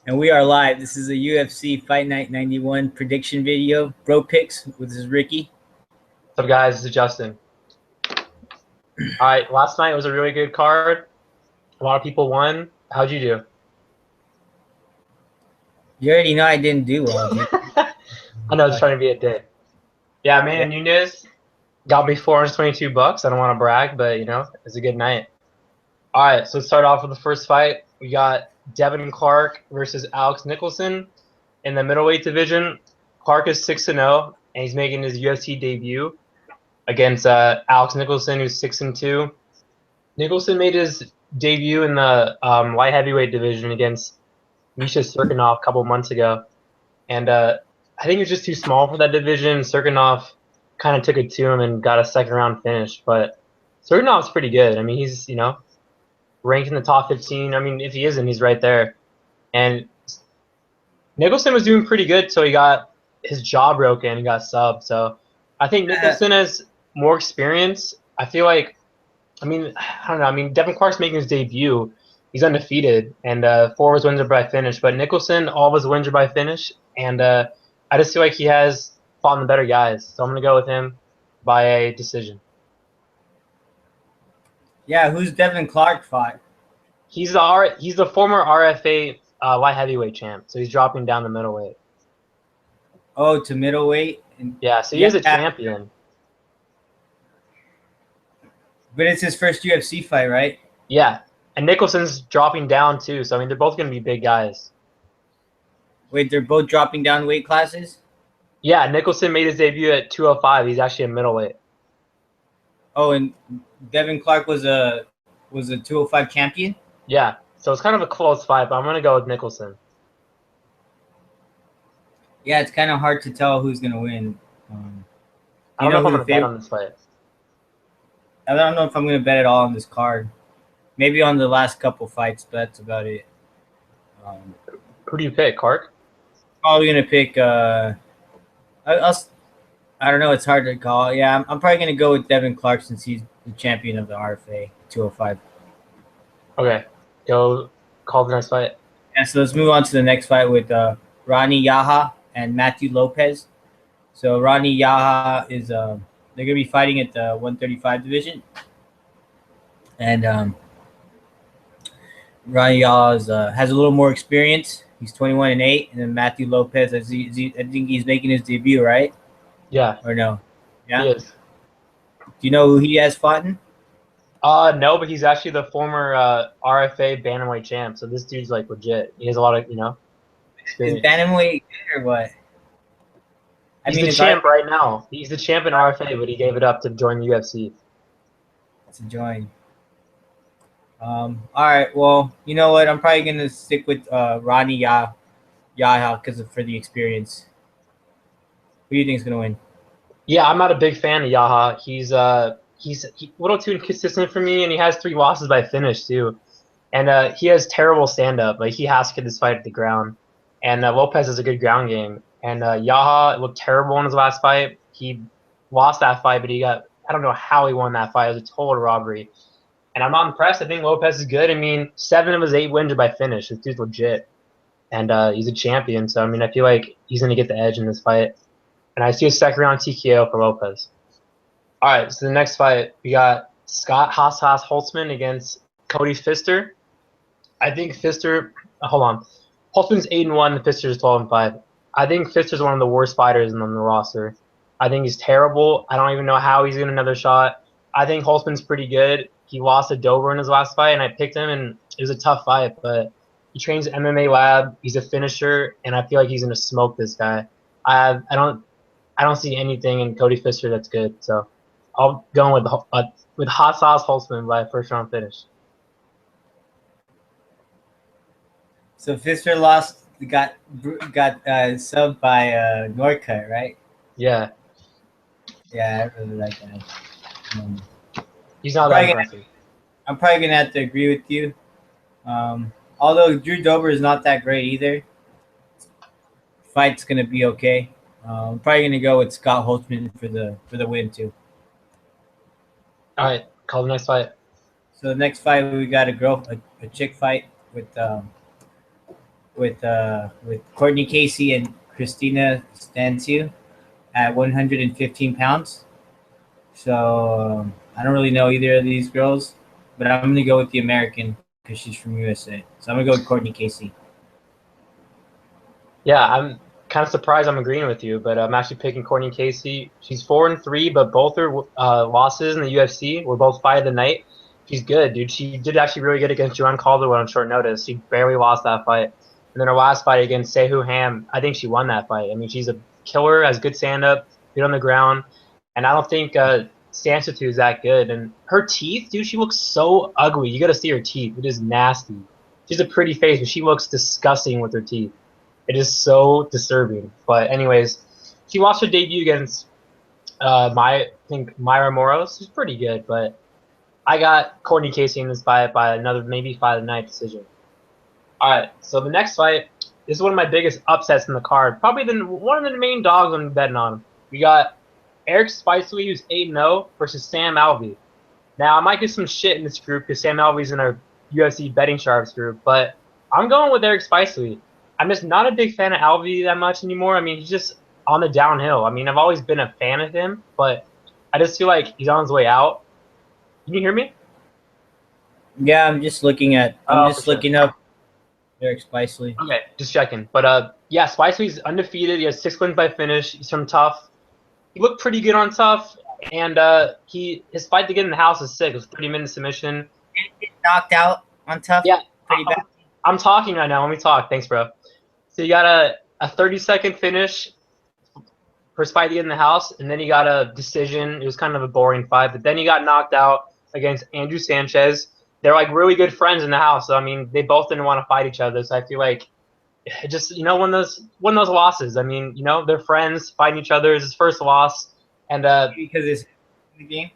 And we are live. This is a UFC Fight Night 91 prediction video. Bro picks. This is Ricky. What's up, guys? This is Justin. All right, last night was a really good card. A lot of people won. How'd you do? You already know I didn't do well, dude. I know it's trying to be a dick. Yeah, man, Nunez got me $422. I don't want to brag, but, you know, it's a good night. All right, so let's start off with the first fight. We got Devin Clark versus Alex Nicholson in the middleweight division. Clark is 6-0, and he's making his UFC debut against Alex Nicholson, who's 6-2. Nicholson made his debut in the light heavyweight division against Misha Serkinov a couple months ago, and I think he was just too small for that division. Serkinov kind of took it to him and got a second round finish, but Serkinov's pretty good. I mean, he's ranked in the top 15. I mean, if he isn't, he's right there. And Nicholson was doing pretty good, so he got his jaw broken and got subbed. So I think Nicholson has more experience. I feel like, I don't know. I mean, Devin Clark's making his debut. He's undefeated, and 4 of his wins are by finish. But Nicholson, all of his wins are by finish, and I just feel like he has fought the better guys. So I'm going to go with him by a decision. Yeah, who's Devin Clark fought? He's the former RFA light heavyweight champ, so he's dropping down to middleweight. Oh, to middleweight? Yeah, so he is a champion. But it's his first UFC fight, right? Yeah, and Nicholson's dropping down too, so I mean, they're both going to be big guys. Wait, they're both dropping down weight classes? Yeah, Nicholson made his debut at 205. He's actually a middleweight. Oh, and Devin Clark was a 205 champion? Yeah, so it's kind of a close fight, but I'm going to go with Nicholson. Yeah, it's kind of hard to tell who's going to win. I don't know if I'm going to bet on this fight. I don't know if I'm going to bet at all on this card. Maybe on the last couple fights, but that's about it. Who do you pick, Clark? Probably going to pick I don't know. It's hard to call. Yeah, I'm probably going to go with Devin Clark since he's the champion of the RFA 205. Okay. Go call the next fight. Yeah, so let's move on to the next fight with Ronnie Yahya and Matthew Lopez. So Ronnie Yahya is they're going to be fighting at the 135 division. And Ronnie Yahya has a little more experience. He's 21-8, and then Matthew Lopez, I think he's making his debut, right? Yeah. Or no? Yeah. He is. Do you know who he has fought in? No, but he's actually the former RFA bantamweight champ. So this dude's like legit. He has a lot of experience. Is bantamweight or what? He's the champ right now. He's the champ in RFA, but he gave it up to join the UFC. To join. All right. Well, you know what? I'm probably gonna stick with Ronnie Yahya because for the experience. Who do you think is gonna win? Yeah, I'm not a big fan of Yahya. He's a little too inconsistent for me, and he has 3 losses by finish too. And he has terrible stand-up. Like, he has to get this fight at the ground. And Lopez has a good ground game. And Yahya looked terrible in his last fight. He lost that fight, but I don't know how he won that fight. It was a total robbery. And I'm not impressed. I think Lopez is good. I mean, 7 of his 8 wins are by finish. This dude's legit. And he's a champion. So, I mean, I feel like he's going to get the edge in this fight. And I see a second round TKO for Lopez. All right, so the next fight, we got Scott Holtzman against Cody Pfister. I think Pfister – hold on. Holtzman's 8-1 and Pfister's 12-5. I think Pfister's one of the worst fighters on the roster. I think he's terrible. I don't even know how he's getting another shot. I think Holtzman's pretty good. He lost to Dover in his last fight, and I picked him, and it was a tough fight. But he trains at MMA Lab. He's a finisher, and I feel like he's going to smoke this guy. I don't see anything in Cody Pfister that's good. So I'll go with Hot Sauce Holtzman by a first-round finish. So Pfister got subbed by Noke, right? Yeah. Yeah, I really like that. He's not that impressive. I'm probably gonna have to agree with you. Although Drew Dober is not that great either. Fight's gonna be okay. I'm probably gonna go with Scott Holtzman for the win too. All right, call the next fight. So the next fight we got a chick fight with with Courtney Casey and Christina Stanciu at 115 pounds. So I don't really know either of these girls, but I'm gonna go with the American because she's from USA. So I'm gonna go with Courtney Casey. Yeah, I'm kind of surprised I'm agreeing with you, but I'm actually picking Courtney Casey. She's 4-3, but both her losses in the UFC were both fight of the night. She's good, dude. She did actually really good against Joanne Calderwood on short notice. She barely lost that fight. And then her last fight against Sehu Ham, I think she won that fight. I mean, she's a killer, has good stand-up, good on the ground. And I don't think Stanciu is that good. And her teeth, dude, she looks so ugly. You got to see her teeth. It is nasty. She's a pretty face, but she looks disgusting with her teeth. It is so disturbing. But anyways, she lost her debut against I think Myra Moros. She's pretty good, but I got Courtney Casey in this fight by another maybe 5-9 decision. All right, so the next fight is one of my biggest upsets in the card. Probably one of the main dogs I'm betting on. We got Eric Spicely, who's 8-0, versus Sam Alvey. Now, I might get some shit in this group because Sam Alvey's in our UFC betting sharps group, but I'm going with Eric Spicely. I'm just not a big fan of Alvey that much anymore. I mean, he's just on the downhill. I mean, I've always been a fan of him, but I just feel like he's on his way out. Can you hear me? Yeah, I'm just looking up Eric Spicely. Okay, just checking. But yeah, Spicely's undefeated. He has 6 wins by finish. He's from Tough. He looked pretty good on Tough, and his fight to get in the house is sick. It was a 30-minute submission. Get knocked out on Tough. Yeah, pretty bad. I'm talking right now. Let me talk. Thanks, bro. So you got a 30-second finish for his fight to get in the house, and then he got a decision. It was kind of a boring fight, but then he got knocked out against Andrew Sanchez. They're like really good friends in the house. So I mean, they both didn't want to fight each other. So I feel like just one of those losses. I mean, they're friends fighting each other. It's his first loss, and because it's in the game.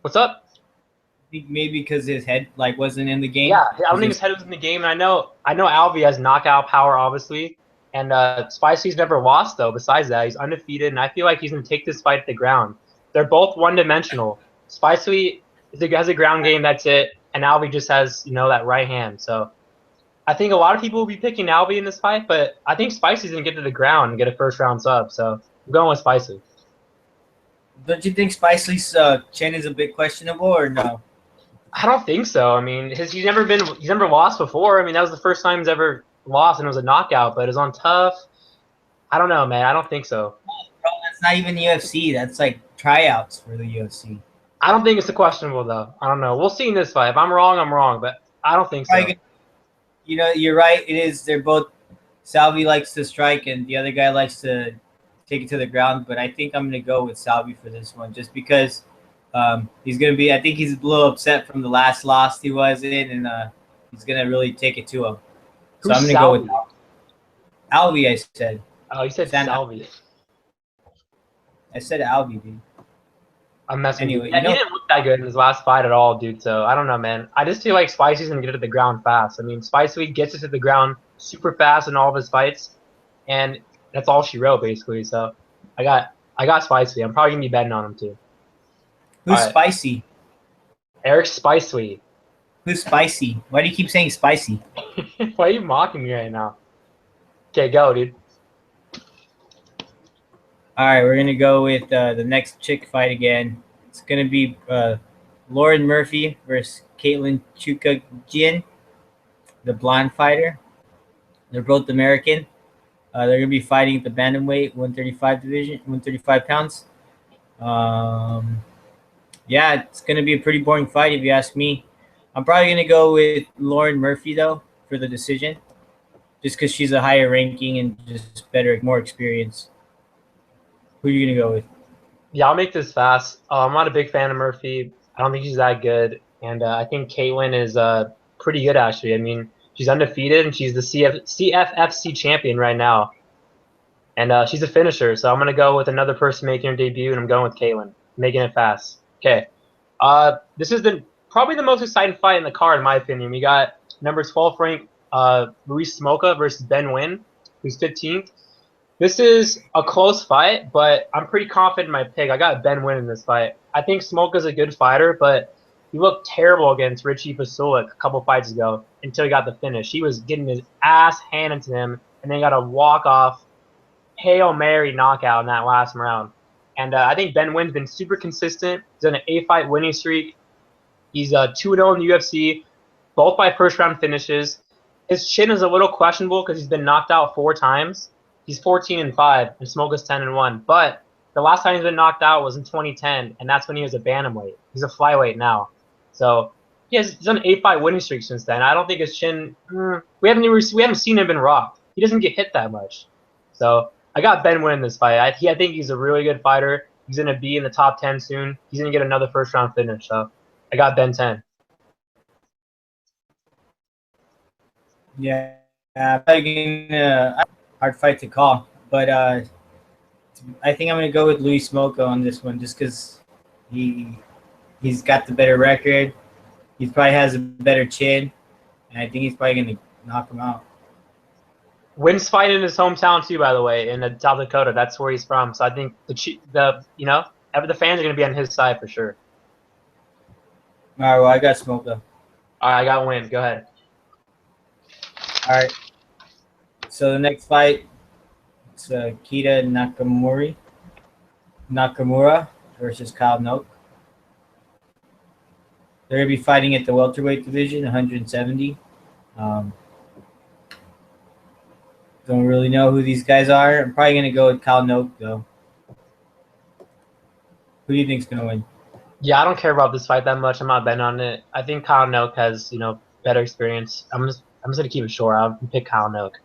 What's up? I think maybe because his head wasn't in the game. Yeah, I don't think his head was in the game. And I know Alvey has knockout power, obviously, and Spicely's never lost though. Besides that, he's undefeated, and I feel like he's gonna take this fight to the ground. They're both one-dimensional. Spicely has a ground game, that's it, and Alvey just has that right hand. So I think a lot of people will be picking Alvey in this fight, but I think Spicely's gonna get to the ground and get a first-round sub. So I'm going with Spicely. Don't you think Spicely's chin is a bit questionable, or no? I don't think so. I mean, he's never lost before. I mean, that was the first time he's ever lost, and it was a knockout, but it was on Tough. I don't know, man. I don't think so. Bro, that's not even UFC. That's like tryouts for the UFC. I don't think it's a questionable though. I don't know. We'll see in this fight. If I'm wrong, I'm wrong, but I don't think so. You're right. It is. They're both. Salvi likes to strike, and the other guy likes to take it to the ground. But I think I'm gonna go with Salvi for this one, just because. He's gonna be. I think he's a little upset from the last loss he was in, and he's gonna really take it to him. So I'm gonna go with Alvey. I said. Oh, you said Salvi. I said Alvey, dude. I'm messing with you. Yeah, he didn't look that good in his last fight at all, dude. So I don't know, man. I just feel like Spicely's gonna get it to the ground fast. I mean, Spicely gets it to the ground super fast in all of his fights, and that's all she wrote basically. So I got Spicely. I'm probably gonna be betting on him too. Who's Spicy? Eric Spicely. Who's Spicy? Why do you keep saying Spicy? Why are you mocking me right now? Okay, go, dude. All right, we're going to go with the next chick fight again. It's going to be Lauren Murphy versus Caitlin Chookagian, the blonde fighter. They're both American. They're going to be fighting at the bantamweight 135 division, 135 pounds. Yeah, it's going to be a pretty boring fight if you ask me. I'm probably going to go with Lauren Murphy, though, for the decision, just because she's a higher ranking and just better, more experience. Who are you going to go with? Yeah, I'll make this fast. I'm not a big fan of Murphy. I don't think she's that good. And I think Caitlin is pretty good, actually. I mean, she's undefeated, and she's the CFFC champion right now. And she's a finisher, so I'm going to go with another person making her debut, and I'm going with Caitlin, making it fast. Okay. This is probably the most exciting fight in the card, in my opinion. We got number 12 ranked Luis Smolka versus Ben Nguyen, who's 15th. This is a close fight, but I'm pretty confident in my pick. I got Ben Nguyen in this fight. I think Smolka's a good fighter, but He looked terrible against Richie Pasulik a couple fights ago until he got the finish. He was getting his ass handed to him, and then he got a walk-off Hail Mary knockout in that last round. And I think Ben Nguyen's been super consistent. He's on an 8-fight winning streak. He's 2-0 in the UFC, both by first-round finishes. His chin is a little questionable because he's been knocked out 4 times. He's 14-5, and Smolka's 10-1. But the last time he's been knocked out was in 2010, and that's when he was a bantamweight. He's a flyweight now. So he's on an 8-fight winning streak since then. I don't think his chin. We haven't seen him been rocked. He doesn't get hit that much. So I got Ben Nguyen in this fight. I think he's a really good fighter. He's gonna be in the top 10 soon. He's gonna get another first-round finish. So I got Ben 10. Yeah, probably a hard fight to call, but I think I'm gonna go with Louis Smolka on this one, just because he's got the better record. He probably has a better chin, and I think he's probably gonna knock him out. Nguyen's fighting in his hometown too, by the way, in South Dakota. That's where he's from. So I think the fans are gonna be on his side for sure. All right, well, I got Smolka. All right, I got Nguyen. Go ahead. All right. So the next fight, it's Kita Nakamura versus Kyle Noke. They're gonna be fighting at the welterweight division, 170. Don't really know who these guys are. I'm probably gonna go with Kyle Noke though. Who do you think's gonna win? Yeah, I don't care about this fight that much. I'm not betting on it. I think Kyle Noke has better experience. I'm just gonna keep it short. I'll pick Kyle Noke.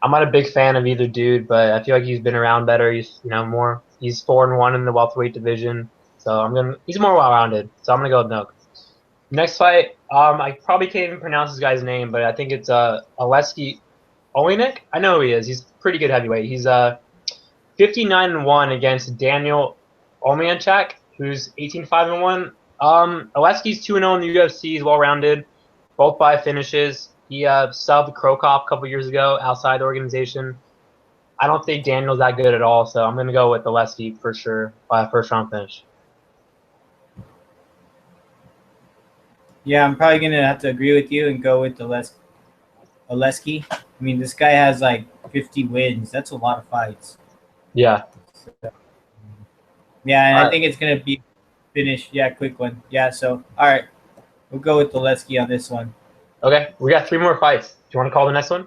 I'm not a big fan of either dude, but I feel like he's been around better. He's more. He's 4-1 in the welterweight division, so he's more well-rounded. So I'm gonna go with Noke. Next fight, I probably can't even pronounce this guy's name, but I think it's Oleinik. I know who he is. He's pretty good heavyweight. He's 59-1 against Daniel Omeilanczuk, who's 18-5-1. Oleinik's 2-0 in the UFC. He's well-rounded, both by finishes. He subbed Krokop a couple years ago outside the organization. I don't think Daniel's that good at all, so I'm going to go with Oleinik for sure by a first-round finish. Yeah, I'm probably going to have to agree with you and go with Oleinik. I mean, this guy has like 50 wins. That's a lot of fights. Yeah. Yeah, and I think it's going to be finished. Yeah, quick one. Yeah, so, all right. We'll go with Oleinik on this one. Okay, we got 3 more fights. Do you want to call the next one?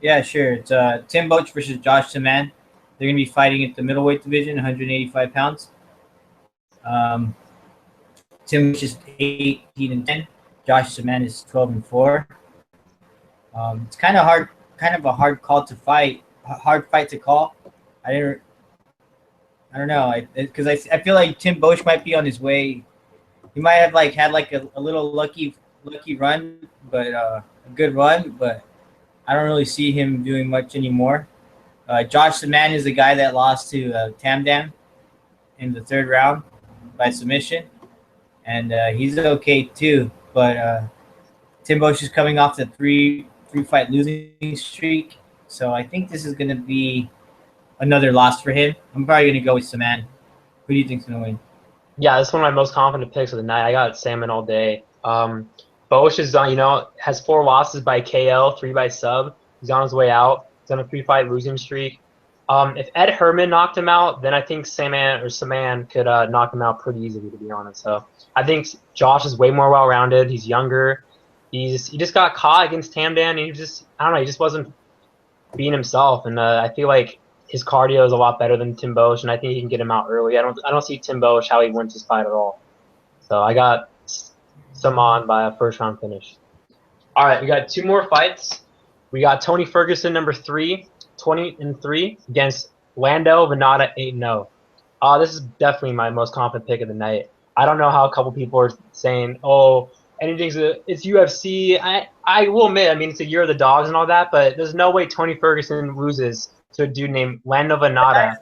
Yeah, sure. It's Tim Boetsch versus Josh Samman. They're going to be fighting at the middleweight division, 185 pounds. Tim Boetsch is 18-10. Josh Samman is 12-4. It's kind of a hard call to fight. Hard fight to call. I don't know, because I feel like Tim Boetsch might be on his way. He might have had a little lucky run, but a good run, but I don't really see him doing much anymore. Josh Samman is the guy that lost to Tamdam in the 3rd round by submission, and he's okay too. But Tim Boetsch is coming off the 3-fight losing streak, so I think this is going to be another loss for him. I'm probably going to go with Samman. Who do you think's going to win? Yeah, this is one of my most confident picks of the night. I got Samman all day. Boetsch is has 4 losses by KO, 3 by sub. He's on his way out. He's on a 3-fight losing streak. If Ed Herman knocked him out, then I think Samman could knock him out pretty easily, to be honest. So I think Josh is way more well-rounded. He's younger. He just got caught against Tamdan. He just wasn't being himself. And I feel like his cardio is a lot better than Tim Boetsch, and I think he can get him out early. I don't see Tim Boetsch how he wins this fight at all. So I got Samman by a first-round finish. All right, we got 2 more fights. We got Tony Ferguson, number 3, 20-3, against Lando Vannata, 8-0. This is definitely my most confident pick of the night. I don't know how a couple people are saying, it's UFC. I will admit, I mean, it's a year of the dogs and all that, but there's no way Tony Ferguson loses to a dude named Lando Vannata,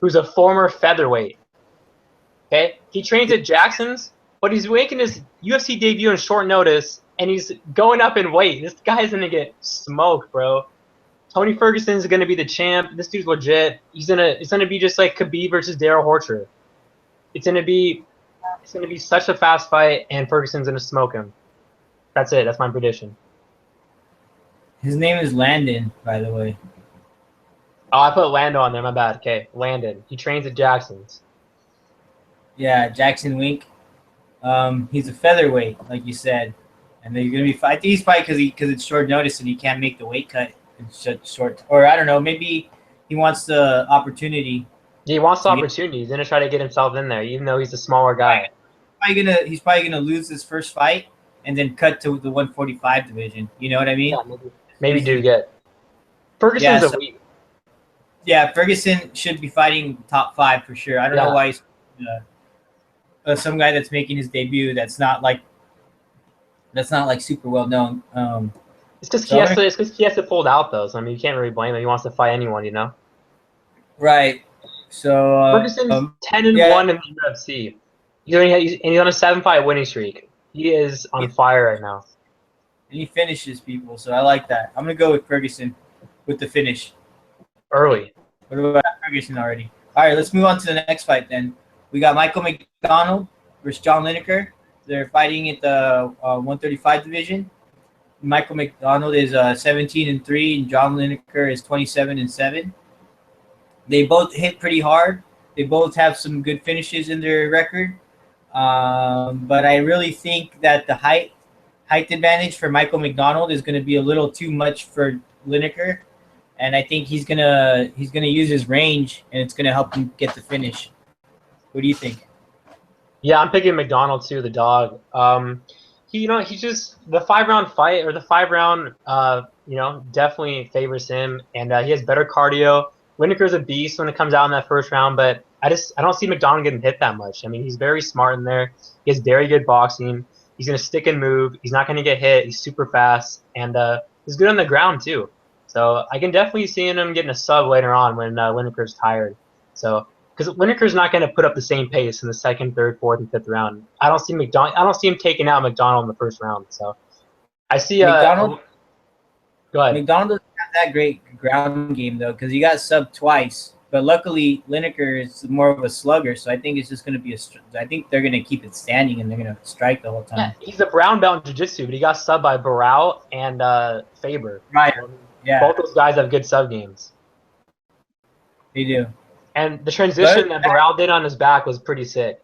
who's a former featherweight. Okay? He trains at Jackson's, but he's making his UFC debut in short notice, and he's going up in weight. This guy's going to get smoked, bro. Tony Ferguson's going to be the champ. This dude's legit. It's going to be just like Khabib versus Darrell Horcher. It's going to be It's going to be such a fast fight, and Ferguson's going to smoke him. That's it. That's my prediction. His name is Landon, by the way. Oh, I put Lando on there. My bad. Okay, Landon. He trains at Jackson's. Yeah, Jackson Wink. He's a featherweight, like you said, and they're gonna be. I think he's probably because it's short notice and he can't make the weight cut in such short. Or I don't know. Maybe he wants the opportunity. Yeah, he wants the opportunity. He's going to try to get himself in there, even though he's a smaller guy. He's probably gonna lose his first fight and then cut to the 145 division. You know what I mean? Yeah, maybe do good. Ferguson's elite. Yeah, Ferguson should be fighting top 5 for sure. I don't know why he's some guy that's making his debut that's not like super well known. It's because he has to pull out though. So I mean, you can't really blame him. He wants to fight anyone, you know. Right. So Ferguson's 10-1 in the UFC. He's on a 7-fight winning streak. He is on fire right now. And he finishes people, so I like that. I'm gonna go with Ferguson with the finish. Early. What about Ferguson already? All right, let's move on to the next fight then. We got Michael McDonald versus John Lineker. They're fighting at the 135 division. Michael McDonald is 17-3, and John Lineker is 27-7. They both hit pretty hard. They both have some good finishes in their record. But I really think that the height advantage for Michael McDonald is going to be a little too much for Lineker. And I think he's gonna use his range, and it's gonna help him get the finish. What do you think? Yeah, I'm picking McDonald too, the dog. He's just the 5-round fight or the 5-round, definitely favors him, and he has better cardio. Lineker's a beast when it comes out in that first round, but I don't see McDonald getting hit that much. I mean, he's very smart in there. He has very good boxing. He's gonna stick and move. He's not gonna get hit. He's super fast, and he's good on the ground too. So I can definitely see him getting a sub later on when Lineker's tired. So because Lineker's not going to put up the same pace in the second, third, fourth, and fifth round. I don't see him taking out McDonald in the first round. So I see McDonald. Go ahead. McDonald doesn't have that great ground game though, because he got subbed twice. But luckily, Lineker is more of a slugger, so I think it's just going to be I think they're going to keep it standing and they're going to strike the whole time. Yeah, he's a brown belt in jiu-jitsu, but he got subbed by Barao and Faber. Right. Yeah. Both those guys have good sub games. They do. And the transition that Barao did on his back was pretty sick.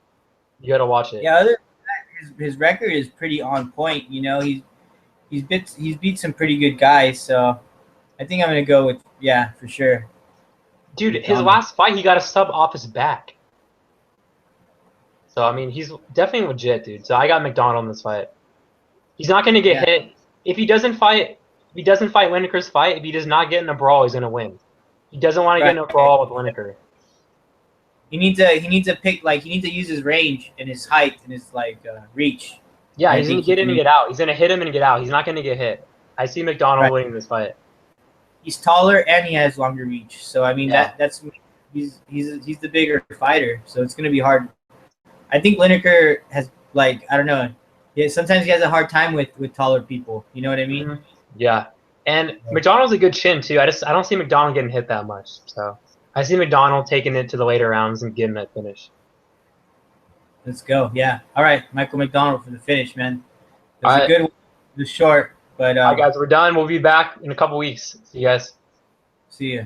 You got to watch it. Yeah, other than that, his record is pretty on point. You know, he's beat some pretty good guys, so I think I'm going to go with for sure. Dude, his last fight, he got a sub off his back. So, I mean, he's definitely legit, dude. So, I got McDonald in this fight. He's not going to get hit. If he doesn't fight Lineker's fight, if he does not get in a brawl, he's going to win. He doesn't want to get in a brawl with Lineker. He needs to use his range and his height and his reach. Yeah, he's going to get in and get out. He's going to hit him and get out. He's not going to get hit. I see McDonald winning this fight. He's taller and he has longer reach. So I mean he's the bigger fighter. So it's gonna be hard. I think Lineker has I don't know. Yeah, sometimes he has a hard time with taller people. You know what I mean? Yeah. And McDonald's a good chin too. I don't see McDonald getting hit that much. So I see McDonald taking it to the later rounds and getting that finish. Let's go. Yeah. All right, Michael McDonald for the finish, man. That's a good one. It was short. But all right, guys, we're done. We'll be back in a couple weeks. See you guys. See ya.